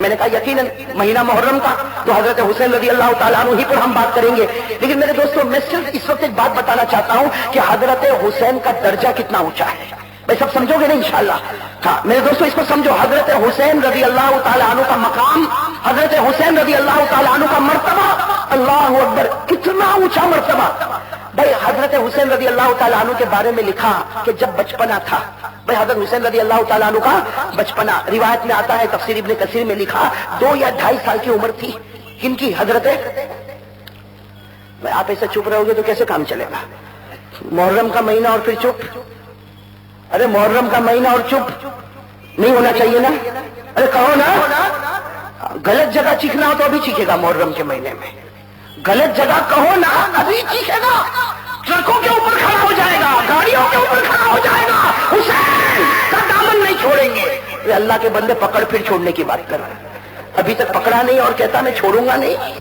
میں نے کہا یقیناً مہینہ محرم کا تو حضرت حسین رضی اللہ تعالیٰ عنہ ہی پر ہم بات کریں گے، لیکن میرے دوستوں میں صرف اس وقت ایک بات بتانا چاہتا ہوں کہ حضرت حسین کا درجہ کتنا اونچا ہے. بھائی سب سمجھو گے نا انشاءاللہ؟ ہاں میرے دوستوں اس کو سمجھو، حضرت حسین رضی اللہ تعالیٰ عنہ کا مقام، حضرت حسین رضی اللہ تعالیٰ عنہ کا مرتبہ، اللہ اکبر کتنا اونچا مرتبہ. بھائی حضرت حسین رضی اللہ تعالیٰ عنہ کے بارے میں لکھا کہ جب بچپنا تھا، بھائی حضرت حسین رضی اللہ تعالیٰ عنہ کا بچپنا، روایت میں آتا ہے تفسیر ابن کثیر میں لکھا 2 یا 2.5 سال کی عمر تھی. کن کی؟ حضرت. آپ ایسے چپ رہو گے تو کیسے کام چلے گا؟ محرم کا مہینہ اور پھر چپ؟ ارے محرم کا مہینہ اور چپ نہیں ہونا چاہیے نا؟ ارے کہو نا، غلط جگہ چیخنا ہو تو ابھی چیخے گا محرم کے مہینے میں. غلط جگہ کہو نا ابھی چیخے گا، ٹرکوں کے اوپر کھڑا ہو جائے گا، گاڑیوں کے اوپر کھڑا ہو جائے گا، حسین کا دامن نہیں چھوڑیں گے. یہ اللہ کے بندے پکڑ پھر چھوڑنے کی بات کر رہے ہیں، ابھی تک پکڑا نہیں اور کہتا میں چھوڑوں گا نہیں.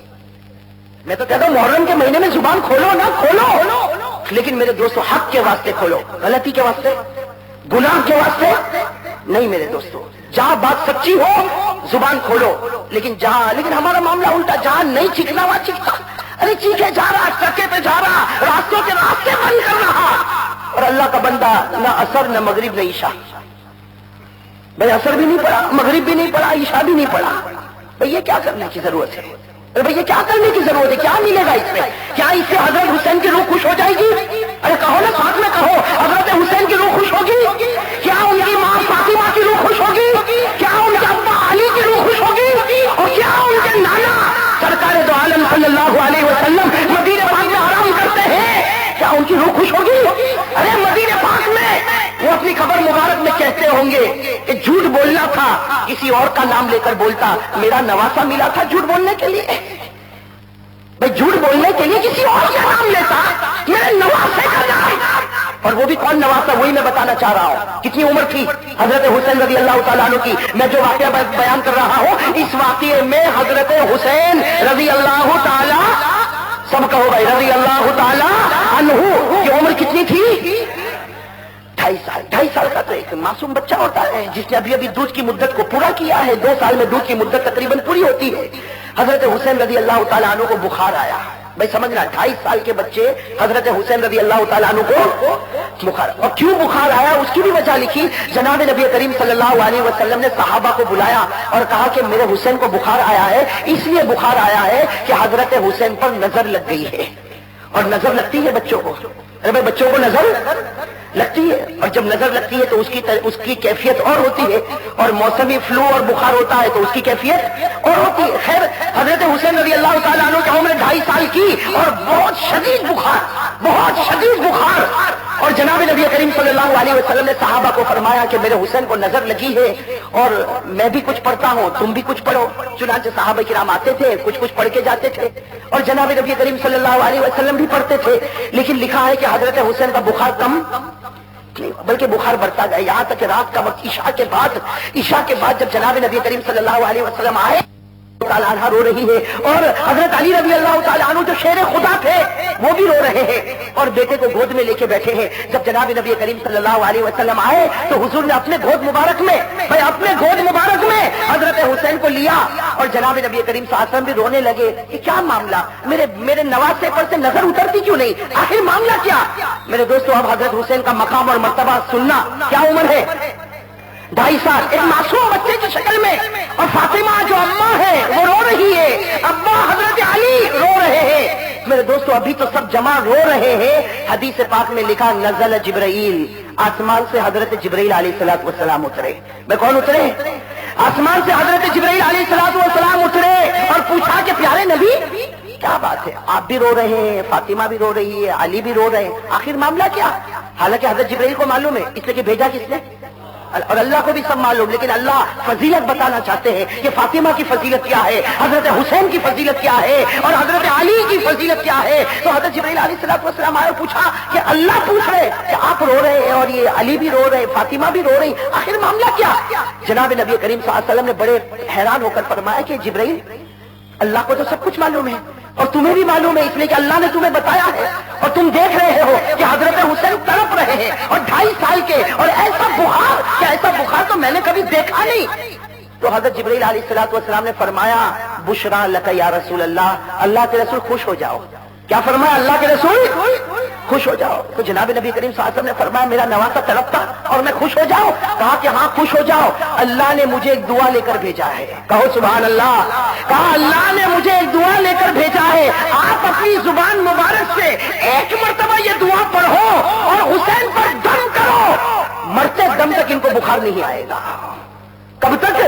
میں تو کہتا ہوں محرم کے مہینے میں زبان کھولو نا، کھولو، لیکن میرے دوستو حق کے واسطے کھولو، غلطی کے واسطے، گناہ کے واسطے نہیں. میرے دوستو جہاں بات سچی ہو زبان کھولو، لیکن ہمارا معاملہ الٹا، جہاں نہیں چیخنا وہاں چیختا. ارے چیخے جا رہا، ٹرکے پہ جا رہا، راستوں کے راستے بند کر رہا، اور اللہ کا بندہ نہ عصر نہ مغرب نہ عشاء. بھائی عصر بھی نہیں پڑھا، مغرب بھی نہیں پڑھا، عشاء بھی نہیں پڑھا. بھائی یہ کیا کرنے کی ضرورت ہے؟ ارے بھائی یہ کیا کرنے کی ضرورت ہے؟ کیا ملے گا اس میں؟ کیا اس سے حضرت حسین کی روح خوش ہو جائے گی؟ ارے کہو نا، ساتھ میں کہو، حضرت حسین کی روح خوش ہوگی؟ کیا ان کی ماں فاطمہ کی روح خوش ہوگی؟ کیا ان کے ابا علی کی روح خوش ہوگی؟ اور کیا ان کے نانا سرکار دو عالم صلی اللہ علیہ وسلم مدینہ پاک میں آرام کرتے ہیں، کیا ان کی روح خوش ہوگی؟ ارے مدینہ پاک میں وہ اپنی قبر مبارک میں کہتے ہوں گے کہ جھوٹ بولنا تھا کسی اور کا نام لے کر بولتا، میرا نواسا ملا تھا جھوٹ بولنے کے لیے. بھائی جھوٹ بولنے کے لیے کسی اور کا نام لیتا، میرے نواسے کا نام. اور وہ بھی کون نواسا؟ وہی میں بتانا چاہ رہا ہوں. کتنی عمر تھی حضرت حسین رضی اللہ تعالیٰ عنہ کی؟ میں جو واقعہ بیان کر رہا ہوں، اس واقعے میں حضرت حسین رضی اللہ تعالیٰ، سب کہو بھائی، رضی اللہ تعالیٰ عنہ کی عمر کتنی تھی؟ 2.5 سال. 2.5 سال کا تو ایک معصوم بچہ ہوتا ہے جس نے ابھی دودھ کی مدت کو پورا کیا ہے. 2 سال میں دودھ کی مدت تقریباً پوری ہوتی ہے. حضرت حسین رضی اللہ تعالیٰ عنہ کو بخار آیا. بھائی سمجھنا، 2.5 سال کے بچے حضرت حسین رضی اللہ تعالیٰ عنہ کو بخار. اور کیوں بخار آیا اس کی بھی وجہ لکھی. جناب نبی کریم صلی اللہ علیہ وسلم نے صحابہ کو بلایا اور کہا کہ میرے حسین کو بخار آیا ہے، اس لیے بخار آیا ہے کہ حضرت حسین پر نظر لگ گئی ہے. اور نظر لگتی ہے بچوں کو. ارے بھائی بچوں کو نظر لگتی ہے، اور جب نظر لگتی ہے تو اس کی کیفیت اور ہوتی ہے، اور موسمی فلو اور بخار ہوتا ہے تو اس کی کیفیت اور ہوتی ہے. خیر حضرت حسین رضی اللہ تعالیٰ عنہ کی عمر 2.5 سال کی اور بہت شدید بخار، بہت شدید بخار. اور جناب نبی کریم صلی اللہ علیہ وسلم نے صحابہ کو فرمایا کہ میرے حسین کو نظر لگی ہے اور میں بھی کچھ پڑھتا ہوں، تم بھی کچھ پڑھو. چنانچہ صحابہ کرام آتے تھے، کچھ پڑھ کے جاتے تھے، اور جناب نبی کریم صلی اللہ علیہ وسلم بھی پڑھتے تھے. لیکن لکھا ہے کہ حضرت حسین کا بخار کم نہیں بلکہ بخار بڑھتا گیا، یہاں تک کہ رات کا وقت عشاء کے بعد جب جناب نبی کریم صلی اللہ علیہ وسلم آئے، تعالیٰ عنہ رو رہی ہے، اور حضرت علی رضی اللہ تعالیٰ عنہ جو شیر خدا تھے وہ بھی رو رہے ہیں اور بیٹے کو گود میں لے کے بیٹھے ہیں. جب جناب نبی کریم صلی اللہ علیہ وسلم آئے تو حضور نے اپنے گود مبارک میں حضرت حسین کو لیا، اور جناب نبی کریم صلی اللہ علیہ وسلم بھی رونے لگے کہ کیا معاملہ، میرے نواسے پر سے نظر اترتی کیوں نہیں، آخر معاملہ کیا؟ میرے دوستو اب حضرت حسین کا مقام اور مرتبہ سننا. کیا عمر ہے؟ 2.5 سال، ایک معصوم بچے کی شکل میں. اور فاطمہ جو اماں ہے وہ رو رہی ہے، ابا حضرت علی رو رہے ہیں. میرے دوستو ابھی تو سب جمع رو رہے ہیں. حدیث پاک میں لکھا نزل جبرائیل، آسمان سے حضرت جبرائیل علیہ الصلوۃ والسلام اترے. میں کون اترے؟ آسمان سے حضرت جبرائیل علیہ الصلوۃ والسلام اترے اور پوچھا کہ پیارے نبی کیا بات ہے، آپ بھی رو رہے ہیں، فاطمہ بھی رو رہی ہے، علی بھی رو رہے ہیں، آخر معاملہ کیا؟ حالانکہ حضرت جبرائیل کو معلوم ہے، اس لیے کہ بھیجا کس نے، اور اللہ کو بھی سب معلوم، لیکن اللہ فضیلت بتانا چاہتے ہیں کہ فاطمہ کی فضیلت کیا ہے، حضرت حسین کی فضیلت کیا ہے، اور حضرت علی کی فضیلت کیا ہے. تو حضرت جبرائیل علیہ الصلوۃ والسلام آئے اور پوچھا کہ اللہ پوچھ رہے کہ آپ رو رہے ہیں اور یہ علی بھی رو رہے، فاطمہ بھی رو رہی، آخر معاملہ کیا؟ جناب نبی کریم صلی اللہ علیہ وسلم نے بڑے حیران ہو کر فرمایا کہ جبرائیل اللہ کو تو سب کچھ معلوم ہے اور تمہیں بھی معلوم ہے، اس لیے کہ اللہ نے تمہیں بتایا ہے، اور تم دیکھ رہے ہو کہ حضرت حسین تڑپ رہے ہیں اور 2.5 سال کے، اور ایسا بخار تو میں نے کبھی دیکھا نہیں. تو حضرت جبرائیل علیہ الصلوۃ والسلام نے فرمایا بشرا لک یا رسول اللہ، اللہ کے رسول خوش ہو جاؤ. کیا فرمایا؟ اللہ کے رسول خوش ہو جاؤ. تو جناب نبی کریم صلی اللہ علیہ وسلم نے فرمایا میرا نواسا تڑپتا اور میں خوش ہو جاؤں؟ کہا کہ ہاں خوش ہو جاؤ، اللہ نے مجھے ایک دعا لے کر بھیجا ہے. کہو سبحان اللہ. کہا اللہ نے مجھے ایک دعا لے کر بھیجا ہے، آپ اپنی زبان مبارک سے ایک مرتبہ یہ دعا پڑھو اور حسین پر دم کرو، مرتے دم تک ان کو بخار نہیں آئے گا. کب تک؟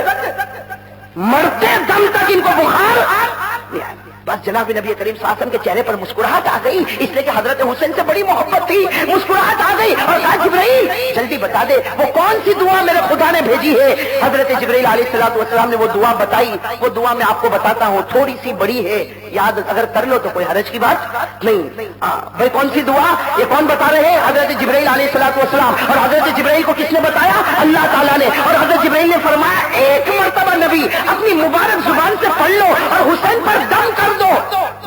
مرتے دم تک ان کو بخار نہیں آئے گا. بس جناب نبی کریم صلی اللہ علیہ وسلم کے چہرے پر مسکراہٹ آ گئی، اس لیے کہ حضرت حسین سے بڑی محبت تھی. مسکراہٹ آ گئی اور کہا جبرائیل جلدی بتا دے وہ کون سی دعا میرے خدا نے بھیجی ہے. حضرت جبرائیل علیہ الصلوۃ والسلام نے وہ دعا بتائی. وہ دعا میں آپ کو بتاتا ہوں، تھوڑی سی بڑی ہے، یاد اگر کر لو تو کوئی حرج کی بات نہیں. بھائی کون سی دعا؟ یہ کون بتا رہے ہیں؟ حضرت جبرائیل علیہ الصلوۃ والسلام. اور حضرت جبرائیل کو کس نے بتایا؟ اللہ تعالیٰ نے. اور حضرت جبرائیل نے فرمایا ایک مرتبہ نبی اپنی مبارک زبان سے پڑھ لو اور حسین پر دم کر دو،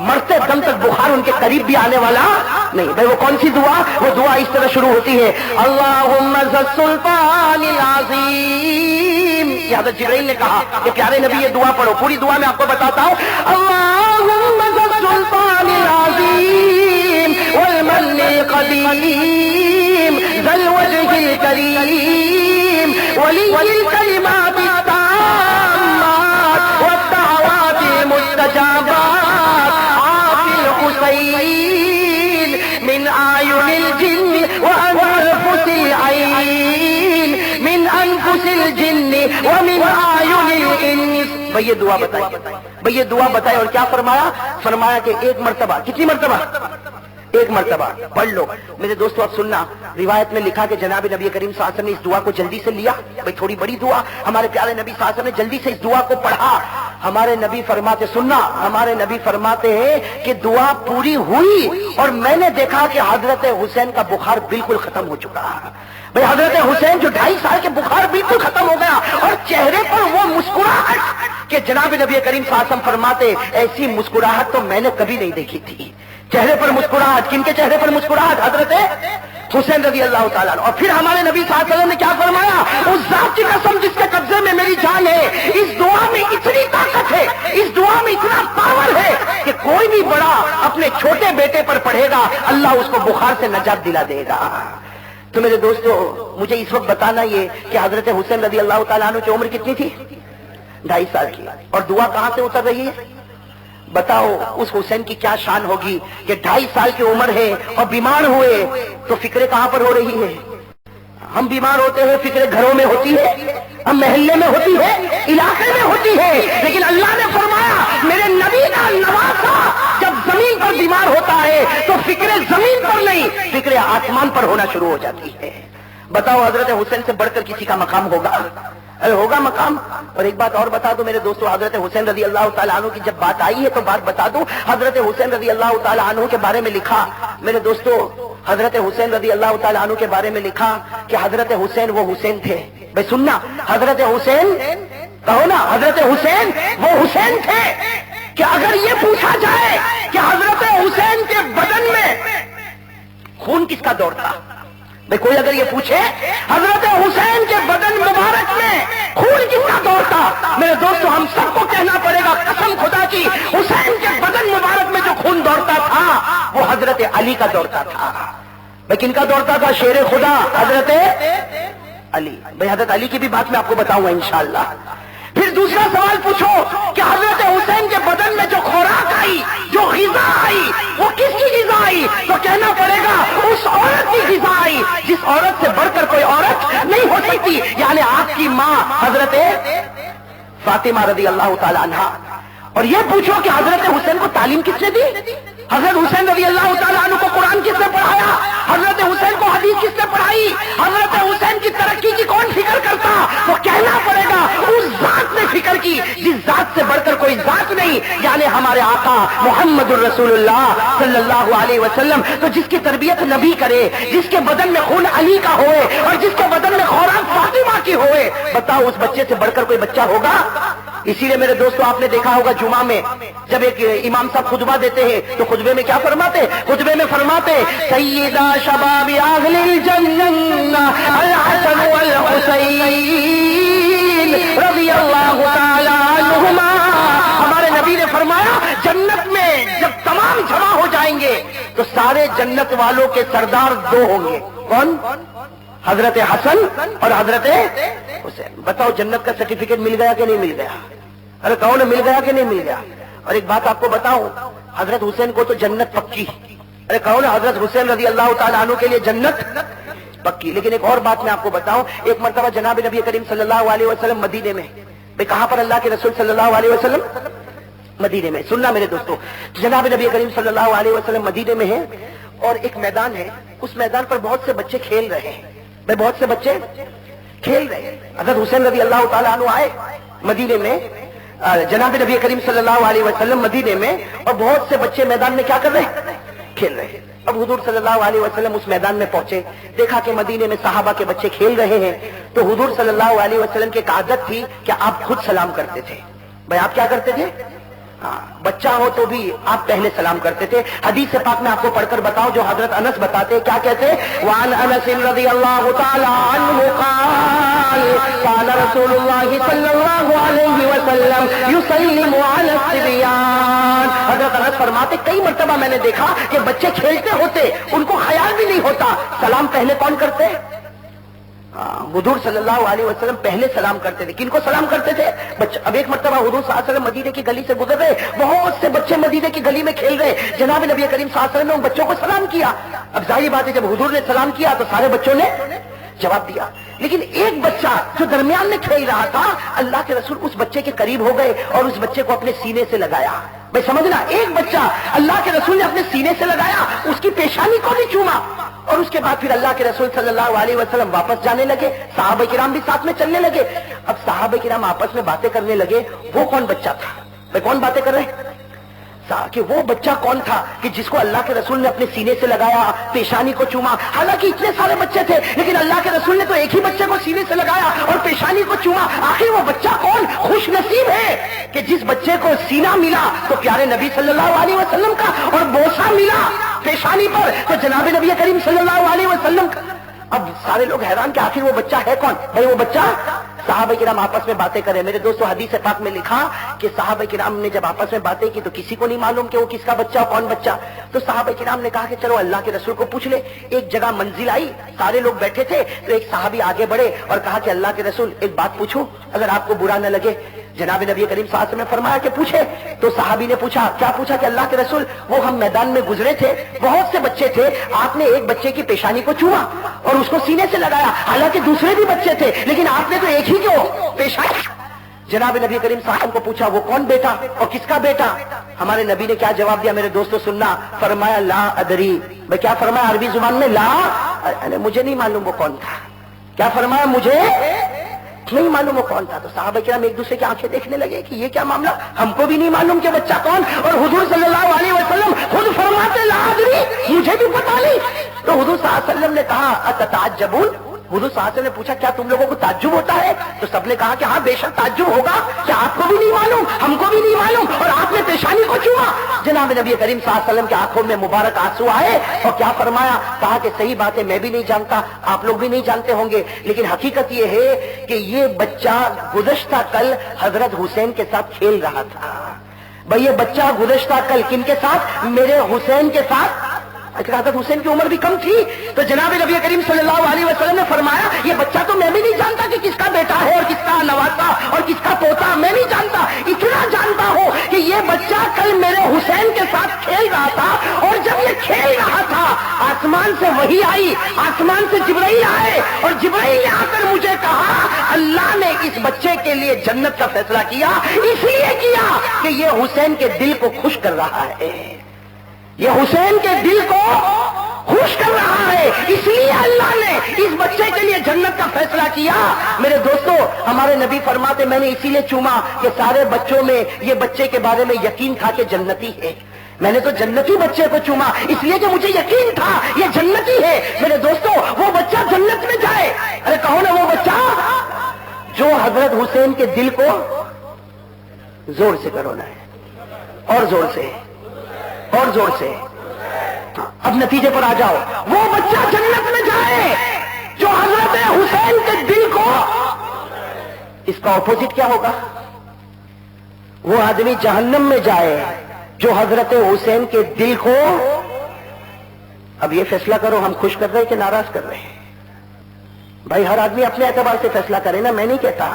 مرتے دم تک بخار ان کے قریب بھی آنے والا نہیں. بھائی وہ کون سی دعا؟ وہ دعا اس طرح شروع ہوتی ہے اللہم ذی السلطان العظیم. یہ حضرت جبرائیل نے کہا کہ پیارے نبی یہ دعا پڑھو. پوری دعا میں آپ کو بتاتا ہوں. اللہم ذی السلطان العظیم والمن القدیم ذی الوجہ الکریم ولی الکلمات التامات والدعوات المستجابات عافی الحسین من اعین الجن وانفس العین من انفس الجن ومن اعین الانس. بھئی یہ دعا بتائیے، بھئی یہ دعا بتائے. اور کیا فرمایا؟ فرمایا کہ ایک مرتبہ. کتنی مرتبہ؟ ایک مرتبہ پڑھ لو. میرے دوستو اب سننا، روایت میں لکھا کہ جناب نبی کریم صلی اللہ علیہ وسلم نے اس دعا کو جلدی سے لیا. بھئی تھوڑی بڑی دعا، ہمارے پیارے نبی صلی اللہ علیہ وسلم نے جلدی سے اس دعا کو پڑھا. ہمارے نبی فرماتے، سننا، ہمارے نبی فرماتے ہیں کہ دعا پوری ہوئی اور میں نے دیکھا کہ حضرت حسین کا بخار بالکل ختم ہو چکا. بھئی حضرت حسین جو 2.5 سال کے بخار بالکل ختم ہو گیا اور چہرے پر وہ مسکراہٹ کہ جناب نبی کریم صلی اللہ علیہ وسلم فرماتے ایسی مسکراہٹ تو میں نے کبھی نہیں دیکھی تھی. چہرے پر مسکراہٹ. کن کے چہرے پر مسکراہٹ؟ حضرت حسین رضی اللہ تعالیٰ. اور پھر ہمارے نبی صلی اللہ علیہ وسلم نے کیا فرمایا؟ اس ذات کی قسم جس کے قبضے میں میری جان ہے، اس دعا میں اتنی طاقت ہے، اس دعا میں اتنا پاور ہے کہ کوئی بھی بڑا اپنے چھوٹے بیٹے پر پڑھے گا اللہ اس کو بخار سے نجات دلا دے گا. تو میرے دوستو مجھے اس وقت بتانا یہ کہ حضرت حسین رضی اللہ تعالیٰ عنہ کی عمر کتنی تھی؟ 2.5 سال کی. اور دعا کہاں سے اتر رہی ہے؟ بتاؤ اس حسین کی کیا شان ہوگی کہ 2.5 سال کی عمر ہے اور بیمار ہوئے تو فکریں کہاں پر ہو رہی ہے؟ ہم بیمار ہوتے ہیں فکریں گھروں میں ہوتی ہے، ہم محلے میں ہوتی ہے، علاقے میں ہوتی ہے، لیکن اللہ نے فرمایا میرے نبی کا نواسا جب زمین پر بیمار ہوتا ہے تو فکریں زمین پر نہیں، فکریں آسمان پر ہونا شروع ہو جاتی ہے. بتاؤ حضرت حسین سے بڑھ کر کسی کا مقام ہوگا؟ ارے ہوگا مقام. اور ایک بات اور بتا دو میرے دوستو، حضرت حسین رضی اللہ تعالیٰ عنہ کی جب بات آئی ہے تو بات بتا دوں. حضرت حسین رضی اللہ تعالیٰ عنہ کے بارے میں لکھا میرے دوستو، حضرت حسین رضی اللہ تعالیٰ عنہ کے بارے میں لکھا کہ حضرت حسین وہ حسین تھے. بھائی سننا، حضرت حسین کہو نا، حضرت حسین وہ حسین تھے کہ اگر یہ پوچھا جائے کہ حضرت حسین کے بدن میں خون کس کا دوڑتا، بھئی کوئی اگر یہ پوچھے حضرت حسین کے بدن مبارک میں خون کس کا دوڑتا، میرے دوستو ہم سب کو کہنا پڑے گا قسم خدا کی حسین کے بدن مبارک میں جو خون دوڑتا تھا وہ حضرت علی کا دوڑتا تھا. بھئی کن کا دوڑتا تھا؟ شیر خدا حضرت علی. بھئی حضرت علی کی بھی بات میں آپ کو بتاؤں گا انشاءاللہ. پھر دوسرا سوال پوچھو کہ حضرت حسین کے بدن میں جو خوراک آئی، جو غذا آئی، وہ کس کی غذا آئی؟ تو کہنا پڑے گا اس عورت کی غذا آئی جس عورت سے بڑھ کر کوئی عورت نہیں ہو سکتی، یعنی آپ کی ماں حضرت فاطمہ رضی اللہ تعالی عنہ. اور یہ پوچھو کہ حضرت حسین کو تعلیم کس نے دی؟ حضرت حسین رضی اللہ تعالیٰ عنہ کو قرآن کس نے پڑھایا؟ حضرت حسین کو حدیث کس نے پڑھائی؟ حضرت حسین کی ترقی کی کون فکر کرتا؟ تو کہنا پڑے گا اس ذات نے فکر کی جس ذات سے بڑھ کر کوئی ذات نہیں، یعنی ہمارے آقا محمد الرسول اللہ صلی اللہ علیہ وسلم. تو جس کی تربیت نبی کرے، جس کے بدن میں خون علی کا ہوئے اور جس کے بدن میں خوراک فاطمہ کی ہوئے، بتاؤ اس بچے سے بڑھ کر کوئی بچہ ہوگا؟ اسی لیے میرے دوستو آپ نے دیکھا ہوگا جمعہ میں جب ایک امام صاحب خطبہ دیتے ہیں تو خطبے میں کیا فرماتے؟ خطبے میں فرماتے سیدہ شباب اہل الجنہ الحسن والحسین رضی اللہ تعالی عنہما، ہمارے نبی نے فرمایا جنت میں جب تمام جمع ہو جائیں گے تو سارے جنت والوں کے سردار دو ہوں گے. کون؟ حضرت حسن اور حضرت حسین. بتاؤ جنت کا سرٹیفکیٹ مل گیا کہ نہیں مل گیا؟ ارے کہو نا مل گیا کہ نہیں مل گیا؟ اور ایک بات آپ کو بتاؤں، حضرت حسین کو تو جنت پکی. ارے کہو نا حضرت حسین رضی اللہ تعالیٰ عنہ کے لیے جنت پکی. لیکن ایک اور بات میں آپ کو بتاؤں، ایک مرتبہ جناب نبی کریم صلی اللہ علیہ وسلم مدینے میں، بھئی کہاں پر اللہ کے رسول صلی اللہ علیہ وسلم؟ مدینے میں. سننا میرے دوستو، جناب نبی کریم صلی اللہ علیہ وسلم مدینے میں ہیں اور ایک میدان ہے، اس میدان پر بہت سے بچے کھیل رہے ہیں. بھئی بہت سے بچے کھیل رہے ہیں. حضرت حسین رضی اللہ تعالیٰ عنہ آئے مدینے میں، جناب نبی کریم صلی اللہ علیہ وسلم مدینے میں، اور بہت سے بچے میدان میں کیا کر رہے ہیں؟ کھیل رہے ہیں. اب حضور صلی اللہ علیہ وسلم اس میدان میں پہنچے، دیکھا کہ مدینے میں صحابہ کے بچے کھیل رہے ہیں، تو حضور صلی اللہ علیہ وسلم کی ایک عادت تھی کہ آپ خود سلام کرتے تھے. بھائی آپ کیا کرتے تھے؟ بچہ ہو تو بھی آپ پہلے سلام کرتے تھے. حدیث پاک میں آپ کو پڑھ کر بتاؤ جو حضرت انس بتاتے کیا کہتے؟ وعن انس رضی اللہ تعالی عنہ قال قال رسول اللہ صلی اللہ علیہ وسلم یسلم علی الصبیان. حضرت انس فرماتے کئی مرتبہ میں نے دیکھا کہ بچے کھیلتے ہوتے ان کو خیال بھی نہیں ہوتا سلام پہلے کون کرتے؟ حضور صلی اللہ علیہ وسلم پہلے سلام کرتے تھے. کن کو سلام کرتے تھے؟ بچہ. اب ایک مرتبہ حضور صلی اللہ علیہ وسلم مدینے کی گلی سے گزر رہے، بہت سے بچے مدینے کی گلی میں کھیل رہے. جناب نبی کریم صلی اللہ علیہ وسلم نے ان بچوں کو سلام کیا. اب ظاہر بات ہے جب حضور نے سلام کیا تو سارے بچوں نے جواب دیا، لیکن ایک بچہ جو درمیان میں کھیل رہا تھا، اللہ کے رسول اس بچے کے قریب ہو گئے اور اس بچے کو اپنے سینے سے لگایا. بھائی سمجھنا، ایک بچہ اللہ کے رسول نے اپنے سینے سے لگایا، اس کی پیشانی کو بھی چوما، اور اس کے بعد پھر اللہ کے رسول صلی اللہ علیہ وسلم واپس جانے لگے. صحابہ کرام بھی ساتھ میں چلنے لگے. اب صحابہ کرام آپس میں باتیں کرنے لگے، وہ کون بچہ تھا؟ بھائی کون باتیں کر رہے ہیں؟ کہ وہ بچہ کون تھا کہ جس کو اللہ کے رسول نے اپنے سینے سے لگایا، پیشانی کو چوما. حالانکہ اتنے سارے بچے تھے لیکن اللہ کے رسول نے تو ایک ہی بچے کو سینے سے لگایا اور پیشانی کو چوما. آخر وہ بچہ کون؟ خوش نصیب ہے کہ جس بچے کو سینہ ملا تو پیارے نبی صلی اللہ علیہ وسلم کا، اور بوسہ ملا پیشانی پر تو جناب نبی کریم صلی اللہ علیہ وسلم کا. اب سارے لوگ حیران کہ آخر وہ بچہ ہے کون؟ بھائی وہ بچہ. صحابہ کرام آپس میں باتیں کرے. میرے دوستو حدیث پاک میں لکھا کہ صحابہ کرام نے جب آپس میں باتیں کی تو کسی کو نہیں معلوم کہ وہ کس کا بچہ کون بچہ. تو صحابہ کرام نے کہا کہ چلو اللہ کے رسول کو پوچھ لے. ایک جگہ منزل آئی، سارے لوگ بیٹھے تھے تو ایک صحابی آگے بڑھے اور کہا کہ اللہ کے رسول ایک بات پوچھوں اگر آپ کو برا نہ لگے. جناب نبی کریم صلی اللہ علیہ وسلم نے فرمایا کہ پوچھے. تو صحابی نے پوچھا. کیا پوچھا؟ کہ اللہ کے رسول وہ ہم میدان میں گزرے تھے، بہت سے بچے تھے، آپ نے ایک بچے کی پیشانی کو چوما اور اس کو سینے سے لگایا، حالانکہ دوسرے بھی بچے تھے لیکن آپ نے تو ایک ہی کیوں پیشانی. جناب نبی کریم صلی اللہ علیہ وسلم کو پوچھا وہ کون بیٹا اور کس کا بیٹا؟ ہمارے نبی نے کیا جواب دیا میرے دوستو سننا؟ فرمایا لا ادری. میں کیا فرمایا عربی زبان میں؟ لا، مجھے نہیں معلوم وہ کون تھا. کیا فرمایا؟ مجھے نہیں معلوم وہ کون تھا. تو صحابہ کرام ایک دوسرے کی آنکھیں دیکھنے لگے کہ یہ کیا معاملہ، ہم کو بھی نہیں معلوم کہ بچہ کون، اور حضور صلی اللہ علیہ وسلم خود فرماتے لا ادری، مجھے بھی پتا نہیں. تو حضور صلی اللہ علیہ وسلم نے کہا اتتعجبون. حضور صلی اللہ علیہ وسلم نے پوچھا کیا تم لوگوں کو تعجب ہوتا ہے؟ تو سب نے کہا کہ ہاں بے شک تعجب ہوگا کہ آپ کو بھی نہیں معلوم، ہم کو بھی نہیں معلوم، اور آپ نے پیشانی کو چوما. جناب نبی کریم صلی اللہ علیہ وسلم کی آنکھوں میں مبارک آنسو آئے اور کیا فرمایا؟ کہا کہ صحیح بات ہے میں بھی نہیں جانتا، آپ لوگ بھی نہیں جانتے ہوں گے، لیکن حقیقت یہ ہے کہ یہ بچہ گزشتہ کل حضرت حسین کے ساتھ کھیل رہا تھا. بھئی یہ بچہ گزشتہ کل کن کے ساتھ؟ میرے حسین کے ساتھ. حضرت حسین کی عمر بھی کم تھی. تو جناب نبی کریم صلی اللہ علیہ وسلم نے فرمایا یہ بچہ تو میں بھی نہیں جانتا کہ کس کا بیٹا ہے اور کس کا نواسا اور کس کا پوتا، میں نہیں جانتا. اتنا جانتا ہوں کہ یہ بچہ کل میرے حسین کے ساتھ کھیل رہا تھا، اور جب یہ کھیل رہا تھا آسمان سے وحی آئی، آسمان سے جبرائیل آئے اور جبرائیل نے آ کر مجھے کہا اللہ نے اس بچے کے لیے جنت کا فیصلہ کیا، اس لیے کیا کہ یہ حسین کے دل کو خوش کر رہا ہے، یہ حسین کے دل کو خوش کر رہا ہے، اس لیے اللہ نے اس بچے کے لیے جنت کا فیصلہ کیا. میرے دوستو ہمارے نبی فرماتے میں نے اسی لیے چوما کہ سارے بچوں میں یہ بچے کے بارے میں یقین تھا کہ جنتی ہے. میں نے تو جنتی بچے کو چوما اس لیے کہ مجھے یقین تھا یہ جنتی ہے. میرے دوستو وہ بچہ جنت میں جائے. ارے کہو نا وہ بچہ جو حضرت حسین کے دل کو زور سے کرونا ہے، اور زور سے اور زور سے. اب نتیجے پر آ جاؤ. وہ بچہ جنت میں جائے جو حضرت حسین کے دل کو اس کا اپوزٹ کیا ہوگا؟ وہ آدمی جہنم میں جائے جو حضرت حسین کے دل کو، اب یہ فیصلہ کرو ہم خوش کر رہے کہ ناراض کر رہے ہیں؟ بھائی ہر آدمی اپنے اعتبار سے فیصلہ کرے نا، میں نہیں کہتا۔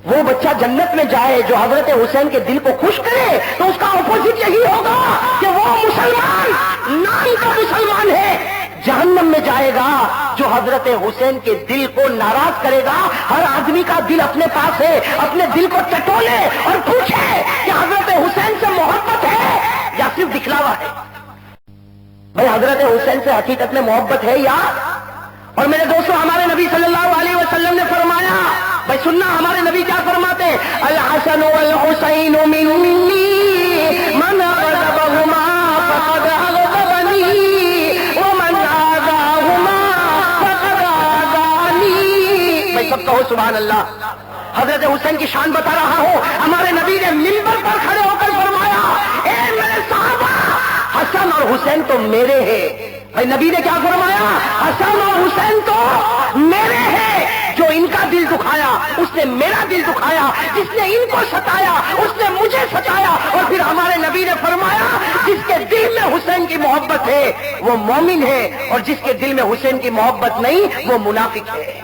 وہ بچہ جنت میں جائے جو حضرت حسین کے دل کو خوش کرے، تو اس کا اپوزٹ یہی ہوگا کہ وہ مسلمان نام کا مسلمان ہے، جہنم میں جائے گا جو حضرت حسین کے دل کو ناراض کرے گا۔ ہر آدمی کا دل اپنے پاس ہے، اپنے دل کو ٹٹولے اور پوچھے کہ حضرت حسین سے محبت ہے یا صرف دکھلاوا ہے؟ بھائی حضرت حسین سے حقیقت میں محبت ہے یا؟ اور میرے دوستو، ہمارے نبی صلی اللہ علیہ وسلم نے فرمایا، بھائی سننا ہمارے نبی کیا فرماتے؟ الحسن والحسین منی من غضبهما فقد اغضبنی ومن آذاهما فقد آذانی۔ بھائی سب کہو سبحان اللہ۔ حضرت حسین کی شان بتا رہا ہوں، ہمارے نبی نے منبر پر کھڑے ہو کر فرمایا، اے میرے صحابہ، حسن اور حسین تو میرے ہیں۔ بھائی نبی نے کیا فرمایا؟ حسن اور حسین تو میرے ہیں۔ جو ان کا دل دکھایا اس نے میرا دل دکھایا، جس نے ان کو ستایا اس نے مجھے ستایا۔ اور پھر ہمارے نبی نے فرمایا، جس کے دل میں حسین کی محبت ہے وہ مومن ہے، اور جس کے دل میں حسین کی محبت نہیں وہ منافق ہے۔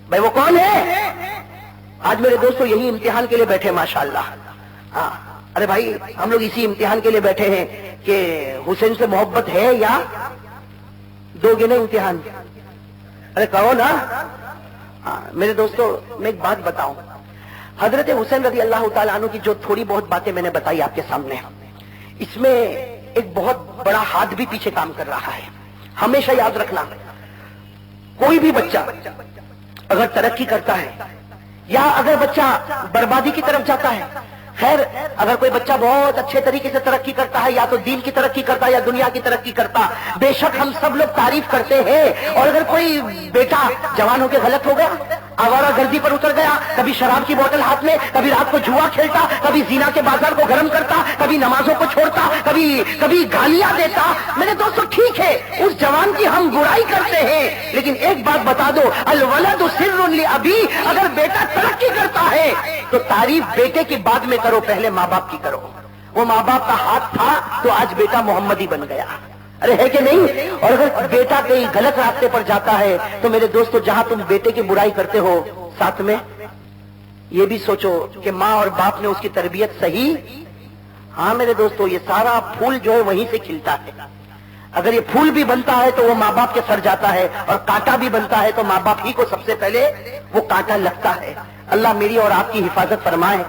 بھائی وہ کون ہے؟ آج میرے دوستو یہی امتحان کے لیے بیٹھے ماشاءاللہ۔ ہاں ارے بھائی ہم لوگ اسی امتحان کے لیے بیٹھے ہیں کہ حسین سے محبت ہے یا؟ دو گے نا امتحان؟ ارے کہو نا۔ میرے دوستو میں ایک بات بتاؤں، حضرت حسین رضی اللہ تعالیٰ عنہ کی جو تھوڑی بہت باتیں میں نے بتائی آپ کے سامنے، اس میں ایک بہت بڑا ہاتھ بھی پیچھے کام کر رہا ہے۔ ہمیشہ یاد رکھنا، کوئی بھی بچہ اگر ترقی کرتا ہے یا اگر بچہ بربادی کی طرف جاتا ہے، خیر اگر کوئی بچہ بہت اچھے طریقے سے ترقی کرتا ہے، یا تو دین کی ترقی کرتا ہے یا دنیا کی ترقی کرتا، بے شک ہم سب لوگ تعریف کرتے ہیں۔ اور اگر کوئی بیٹا جوان ہو کے غلط ہو گیا، آوارہ گردی پر اتر گیا، کبھی شراب کی بوتل ہاتھ میں، کبھی رات کو جوا کھیلتا، کبھی زنا کے بازار کو گرم کرتا، کبھی نمازوں کو چھوڑتا، کبھی گالیاں دیتا، میرے دوستو ٹھیک ہے اس جوان کی ہم برائی کرتے ہیں، لیکن ایک بات بتا دو، الولد سر لابی، اگر بیٹا ترقی کرتا ہے تو تعریف بیٹے کی بعد میں کرو، پہلے ماں باپ کی کرو۔ وہ ماں باپ کا ہاتھ تھا تو آج بیٹا محمدی بن گیا، ارے ہے کہ نہیں؟ اور اگر بیٹا کہیں غلط راستے پر جاتا ہے تو میرے دوستو جہاں تم بیٹے کی برائی کرتے ہو، ساتھ میں یہ بھی سوچو کہ ماں اور باپ نے اس کی تربیت صحیح؟ ہاں میرے دوستو یہ سارا پھول جو ہے وہیں سے کھلتا ہے۔ اگر یہ پھول بھی بنتا ہے تو وہ ماں باپ کے سر جاتا ہے، اور کانٹا بھی بنتا ہے تو ماں باپ ہی کو سب سے پہلے وہ کانٹا لگتا ہے۔ اللہ میری اور آپ کی حفاظت فرمائے۔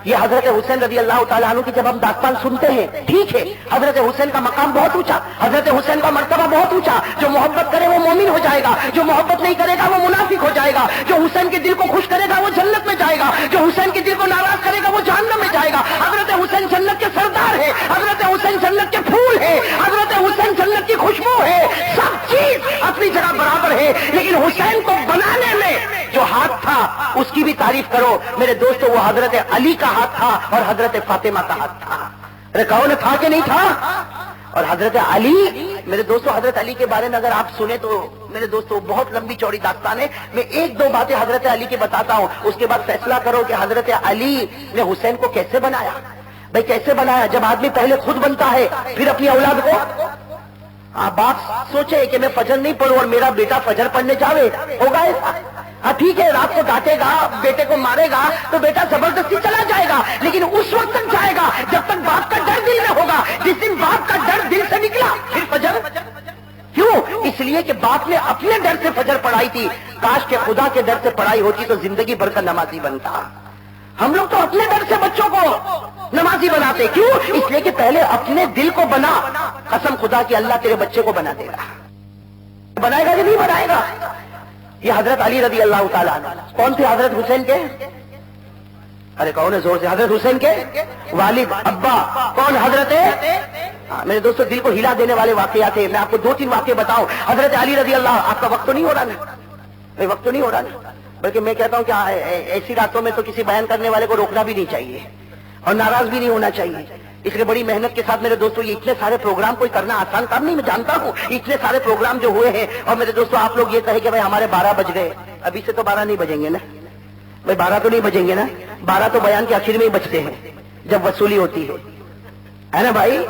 یہ حضرت حسین رضی اللہ تعالیٰ عنہ کی جب ہم داستان سنتے ہیں، ٹھیک ہے حضرت حسین کا مقام بہت اونچا، حضرت حسین کا مرتبہ بہت اونچا، جو محبت کرے وہ مومن ہو جائے گا، جو محبت نہیں کرے گا وہ منافق ہو جائے گا، جو حسین کے دل کو خوش کرے گا وہ جنت میں جائے گا، جو حسین کے دل کو ناراض کرے گا وہ جہنم میں جائے گا۔ حضرت حسین جنت کے سردار ہے، حضرت حسین جنت کے پھول ہے، حضرت حسین جنت کی خوشبو ہے، سب چیز اپنی جگہ برابر ہے، لیکن حسین کو بنانے میں جو ہاتھ تھا اس کی بھی تعریف کرو میرے دوستو، وہ حضرت علی کا ہاتھ تھا اور حضرت فاطمہ کا ہاتھ تھا۔ ارے کہو نے تھا کہ نہیں تھا؟ اور حضرت علی میرے دوستو، حضرت علی کے بارے میں اگر آپ سنیں تو میرے دوستو بہت لمبی چوڑی داستان ہے، میں ایک دو باتیں حضرت علی کی بتاتا ہوں، اس کے بعد فیصلہ کرو کہ حضرت علی نے حسین کو کیسے بنایا۔ بھائی کیسے بنایا؟ جب آدمی پہلے خود بنتا ہے پھر اپنی اولاد کو۔ باپ سوچے کہ میں فجر نہیں پڑھوں اور میرا بیٹا فجر پڑھنے جاوے، ہوگا ایسا؟ ہاں ٹھیک ہے رات کو ڈانٹے گا، بیٹے کو مارے گا تو بیٹا زبردستی چلا جائے گا، لیکن اس وقت تک جائے گا جب تک باپ کا ڈر دل میں ہوگا۔ جس دن باپ کا ڈر دل سے نکلا پھر فجر۔ کیوں؟ اس لیے کہ باپ نے اپنے ڈر سے فجر پڑھائی تھی، کاش کہ خدا کے ڈر سے پڑھائی ہوتی تو زندگی بھر کا نمازی بنتا۔ ہم لوگ تو اپنے ڈر سے بچوں کو نمازی بناتے، کیوں؟ اس لیے کہ پہلے اپنے دل کو بنا، قسم خدا کی اللہ تیرے بچے کو بنا دے گا، بنائے گا کہ نہیں بنائے گا؟ یہ حضرت علی رضی اللہ تعالیٰ عنہ کون تھے؟ حضرت حسین کے، ارے کون ہے زور سے؟ حضرت حسین کے والد ابا کون؟ حضرت میرے دوستوں دل کو ہلا دینے والے واقعات ہیں، میں آپ کو دو تین واقعے بتاؤں۔ حضرت علی رضی اللہ، آپ کا وقت تو نہیں ہو رہا نا؟ وقت تو نہیں ہو رہا نا، بلکہ میں کہتا ہوں کہ ایسی راتوں میں تو کسی بیان کرنے والے کو روکنا بھی نہیں چاہیے اور ناراض بھی نہیں ہونا چاہیے۔ اس لیے بڑی محنت کے ساتھ میرے دوستوں یہ اتنے سارے پروگرام کوئی کرنا آسان کام نہیں، میں جانتا ہوں اتنے سارے پروگرام جو ہوئے ہیں، اور میرے دوستوں آپ لوگ یہ کہیں کہ بھائی ہمارے 12 بج گئے، ابھی سے تو 12 نہیں بجیں گے نا، بھائی 12 تو نہیں بجیں گے نا؟ 12 تو بیان کے آخر میں ہی بجتے ہیں جب وصولی ہوتی ہے نا بھائی؟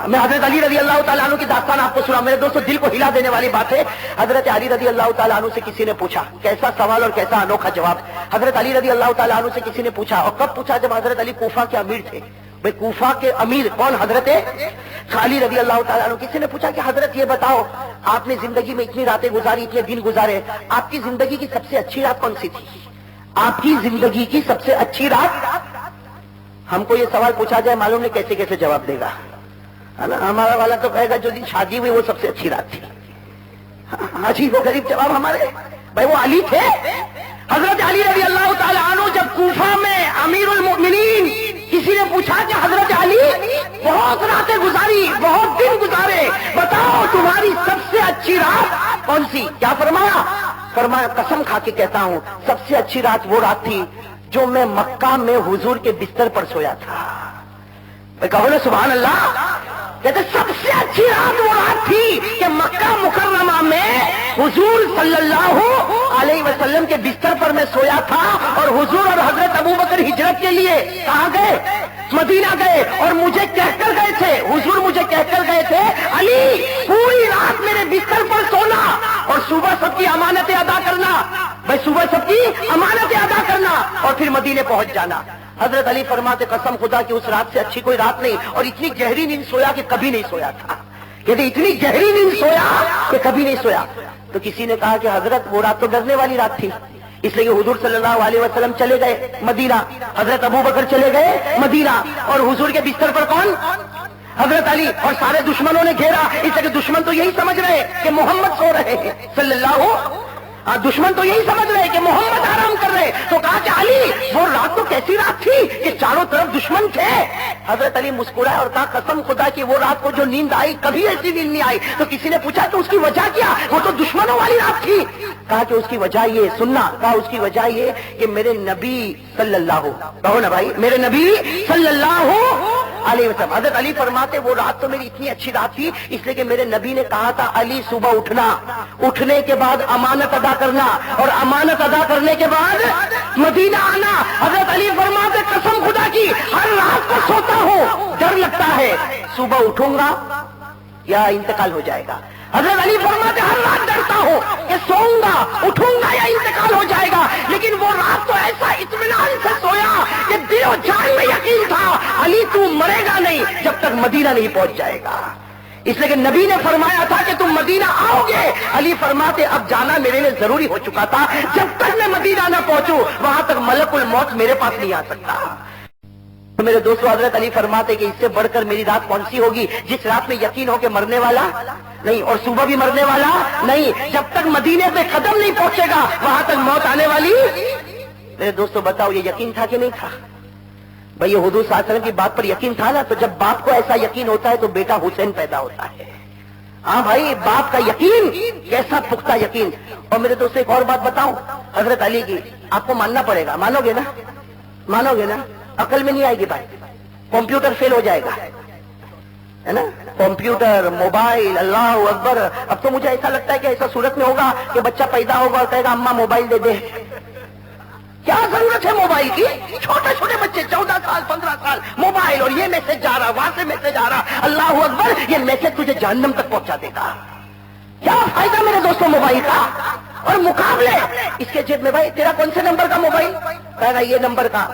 میں حضرت علی رضی اللہ تعالیٰ عنہ کی داستان آپ کو سنا. میرے دوستو دل کو ہلا دینے والی بات ہے. حضرت علی رضی اللہ تعالیٰ عنہ سے کسی نے پوچھا, کیسا سوال اور کیسا انوکھا جواب. حضرت علی رضی اللہ تعالیٰ عنہ سے کسی نے پوچھا, اور کب پوچھا؟ جب حضرت علی کوفہ کے امیر تھے. بھائی کوفہ کے امیر کون؟ حضرت علی رضی اللہ تعالیٰ عنہ. کسی نے پوچھا کہ حضرت یہ بتاؤ, آپ نے زندگی میں اتنی راتیں گزاری, اتنے دن گزارے, آپ کی زندگی کی سب سے اچھی رات کون سی تھی؟ آپ کی زندگی کی سب سے اچھی رات. ہم کو یہ سوال پوچھا جائے, معلوم نہیں کیسے کیسے جواب دے گا. ہمارا والا تو کہے گا جو دن شادی ہوئی وہ سب سے اچھی رات تھی. عجیب و غریب جواب ہمارے. بھائی وہ علی تھے, حضرت علی رضی اللہ تعالیٰ عنہ جب کوفہ میں امیر المؤمنین, کسی نے پوچھا کہ حضرت علی بہت راتیں گزاری, بہت دن گزارے, بتاؤ تمہاری سب سے اچھی رات کون سی؟ کیا فرمایا؟ فرمایا قسم کھا کے کہتا ہوں سب سے اچھی رات وہ رات تھی جو میں مکہ میں حضور کے بستر پر سویا تھا. کہو نا سبحان اللہ. کہتے سب سے اچھی رات وہ رات تھی کہ مکہ مکرمہ میں حضور صلی اللہ علیہ وسلم کے بستر پر میں سویا تھا, اور حضور اور حضرت ابو بکر ہجرت کے لیے کہاں گئے؟ مدینہ گئے, اور مجھے کہہ کر گئے تھے, حضور مجھے کہہ کر گئے تھے, علی پوری رات میرے بستر پر سونا اور صبح سب کی امانتیں ادا کرنا. بھائی صبح سب کی امانتیں ادا کرنا اور پھر مدینے پہنچ جانا. حضرت علی فرماتے قسم خدا کی اس رات سے اچھی کوئی رات نہیں, اور اتنی گہری نیند سویا کہ کبھی نہیں سویا تھا. کہتے اتنی گہری نیند سویا کہ کبھی نہیں سویا. تو کسی نے کہا کہ حضرت وہ رات تو ڈرنے والی رات تھی, اس لیے کہ حضور صلی اللہ علیہ وسلم چلے گئے مدینہ, حضرت ابو بکر چلے گئے مدینہ, اور حضور کے بستر پر کون؟ حضرت علی. اور سارے دشمنوں نے گھیرا, اس لیے کہ دشمن تو یہی سمجھ رہے کہ محمد سو رہے ہیں صلی اللہ, دشمن تو یہی سمجھ رہے کہ محمد آرام کر رہے. تو کہا کہ علی وہ رات تو کیسی رات تھی کہ چاروں طرف دشمن تھے. حضرت علی مسکرائے اور کہا قسم خدا کی وہ رات کو جو نیند آئی کبھی ایسی نیند نہیں آئی. تو کسی نے پوچھا تو اس کی وجہ کیا؟ وہ تو دشمنوں والی رات تھی. کہا کہ اس کی وجہ یہ, سننا, کہا اس کی وجہ یہ کہ میرے نبی صلی اللہ, کہو نا بھائی, میرے نبی صلی اللہ علیہ وسلم. حضرت علی فرماتے وہ رات تو میری اتنی اچھی رات تھی اس لیے کہ میرے نبی نے کہا تھا علی صبح اٹھنا, اٹھنے کے بعد امانت ادا کرنا, اور امانت ادا کرنے کے بعد مدینہ آنا. حضرت علی فرماتے قسم خدا کی ہر رات کو سوتا ہوں, ڈر لگتا ہے صبح اٹھوں گا یا انتقال ہو جائے گا. حضرت علی فرماتے ہر رات ڈرتا ہوں کہ سوؤں گا, اٹھوں گا یا انتقال ہو جائے گا. لیکن وہ رات تو ایسا اطمینان سے سویا کہ دل و جان میں یقین تھا علی تو مرے گا نہیں جب تک مدینہ نہیں پہنچ جائے گا. اس لیے کہ نبی نے فرمایا تھا کہ تم مدینہ آؤ گے. علی فرماتے اب جانا میرے لیے ضروری ہو چکا تھا, جب تک میں مدینہ نہ پہنچوں وہاں تک ملک الموت میرے پاس نہیں آ سکتا. تو میرے دوستو حضرت علی فرماتے کہ اس سے بڑھ کر میری رات کون سی ہوگی جس رات میں یقین ہو کہ مرنے والا نہیں اور صبح بھی مرنے والا نہیں. جب تک مدینے پہ قدم نہیں پہنچے گا وہاں تک موت آنے والی. میرے دوستو بتاؤ یہ یقین تھا کہ نہیں تھا؟ بھئی یہ حضور صلی اللہ علیہ وسلم کی بات پر یقین تھا نا. تو جب باپ کو ایسا یقین ہوتا ہے تو بیٹا حسین پیدا ہوتا ہے. ہاں بھائی باپ کا یقین کیسا پختہ یقین. اور میرے دوستو ایک اور بات بتاؤں حضرت علی کی, آپ کو ماننا پڑے گا, مانو گے نا؟ مانو گے نا؟ عقل میں نہیں آئے گی بھائی, کمپیوٹر فیل ہو جائے گا ہے نا, کمپیوٹر, موبائل, اللہ اکبر. اب تو مجھے ایسا لگتا ہے کہ ایسا صورت میں ہوگا کہ بچہ پیدا ہوگا اور کہے گا اماں موبائل دے دے. کیا ضرورت ہے موبائل کی؟ چھوٹے چھوٹے بچے 14 سال 15 سال موبائل, اور یہ میسج جا رہا, وہاں سے میسج آ رہا, اللہ اکبر. یہ میسج تجھے جہنم تک پہنچا دے گا. کیا فائدہ میرے دوستوں موبائل کا؟ اور مقابلے اس کے جیب میں, بھائی تیرا کون سے نمبر کا موبائل؟ کہہ رہا یہ نمبر کا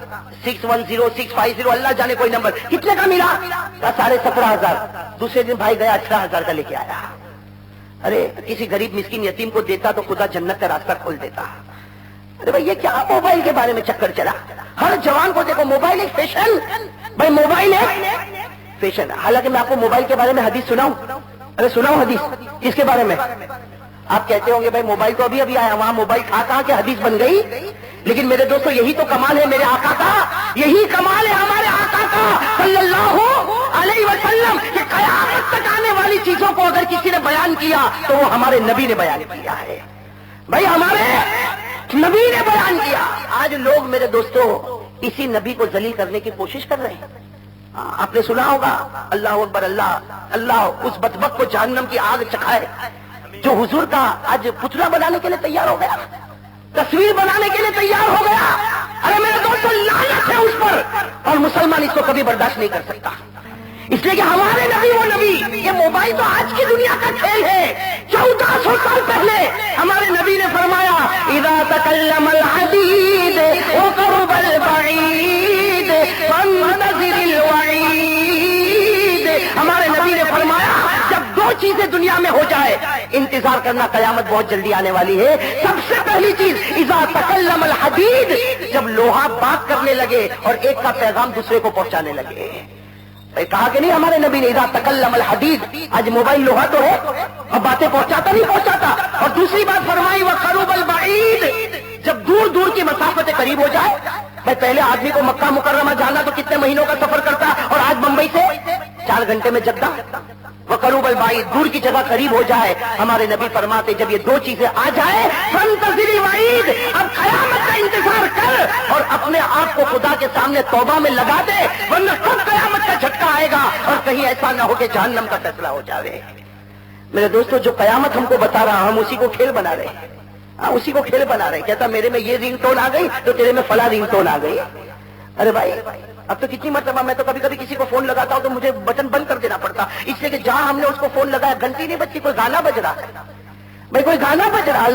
610650, اللہ جانے کوئی نمبر. کتنے کا ملا؟ 17,500. دوسرے دن بھائی گیا 18,000 کا لے کے آیا. ارے کسی غریب مسکین یتیم کو دیتا تو خدا جنت کا راستہ کھول دیتا. ارے بھائی یہ کیا موبائل کے بارے میں چکر چلا؟ ہر جوان کو دیکھو موبائل ایک فیشن, بھائی موبائل ایک فیشن. حالانکہ میں آپ کو موبائل کے بارے میں حدیث سناؤں. ارے سناؤں حدیث کس کے بارے میں؟ آپ کہتے ہوں گے بھائی موبائل تو ابھی آیا, وہاں موبائل کہاں کہ حدیث بن گئی. لیکن میرے دوستو یہی تو کمال ہے میرے آقا کا, یہی کمال ہے ہمارے آقا کا صلی اللہ علیہ وسلم کہ قیامت تک آنے والی چیزوں کو اگر کسی نے بیان کیا تو وہ ہمارے نبی نے بیان کیا ہے. بھائی ہمارے نبی نے بیان کیا. آج لوگ میرے دوستو اسی نبی کو ذلیل کرنے کی کوشش کر رہے ہیں. آپ نے سنا ہوگا اللہ اکبر, اللہ اللہ اس بدبخت کو جہنم کی آگ چکھائے جو حضور کا آج پتلا بنانے کے لیے تیار ہو گیا. تصویر بنانے کے لیے تیار ہو گیا. ارے میرے دوستوں لعنت ہے اس پر, اور مسلمان اس کو کبھی برداشت نہیں کر سکتا. اس لیے کہ ہمارے نبی وہ نبی, یہ موبائل تو آج کی دنیا کا کھیل ہے. 1400 سال پہلے ہمارے نبی نے فرمایا اذا تکلم الحدید وقرب البعید فانتظر الوعید. ہمارے نبی نے فرمایا جب دو چیزیں دنیا میں ہو جائے انتظار کرنا, قیامت بہت جلدی آنے والی ہے. سب سے پہلی چیز اذا تکلم الحدید, جب لوہا بات کرنے لگے اور ایک کا پیغام دوسرے کو پہنچانے لگے. کہا کہ نہیں ہمارے نبی نے اذا تکلم الحدید. آج موبائل لوہا تو ہے, اب باتیں پہنچاتا نہیں پہنچاتا. اور دوسری بات فرمائی وقرب البعید, جب دور دور کی مسافتیں قریب ہو جائے. بھائی پہلے آدمی کو مکہ مکرمہ جانا تو کتنے مہینوں کا سفر کرتا, اور آج بمبئی سے 4 گھنٹے میں جدہ. وقرب البعید, دور کی جگہ قریب ہو جائے. ہمارے نبی فرماتے جب یہ دو چیزیں آ جائے فانتظر الوعید, اب قیامت کا انتظار کر اور اپنے آپ کو خدا کے سامنے توبہ میں لگا دے, ورنہ کب قیامت کا جھٹکا آئے گا اور کہیں ایسا نہ ہو کہ جہنم کا فیصلہ ہو جائے. میرے دوستو جو قیامت ہم کو بتا رہا ہم اسی کو کھیل بنا رہے ہیں. ہاں اسی کو کھیل بنا رہے ہیں. کہتا میرے میں یہ رنگ ٹون آ گئی تو تیرے میں فلاں رنگ ٹون آ گئی. ارے بھائی اب تو کتنی مرتبہ میں تو کبھی کبھی کسی کو فون لگاتا ہوں تو مجھے بٹن بند کر دینا پڑتا, اس لیے کہ جہاں ہم نے اس کو فون لگایا گھنٹی نہیں بجتی, کوئی گانا بج رہا ہے. بھائی کوئی گانا بج رہا.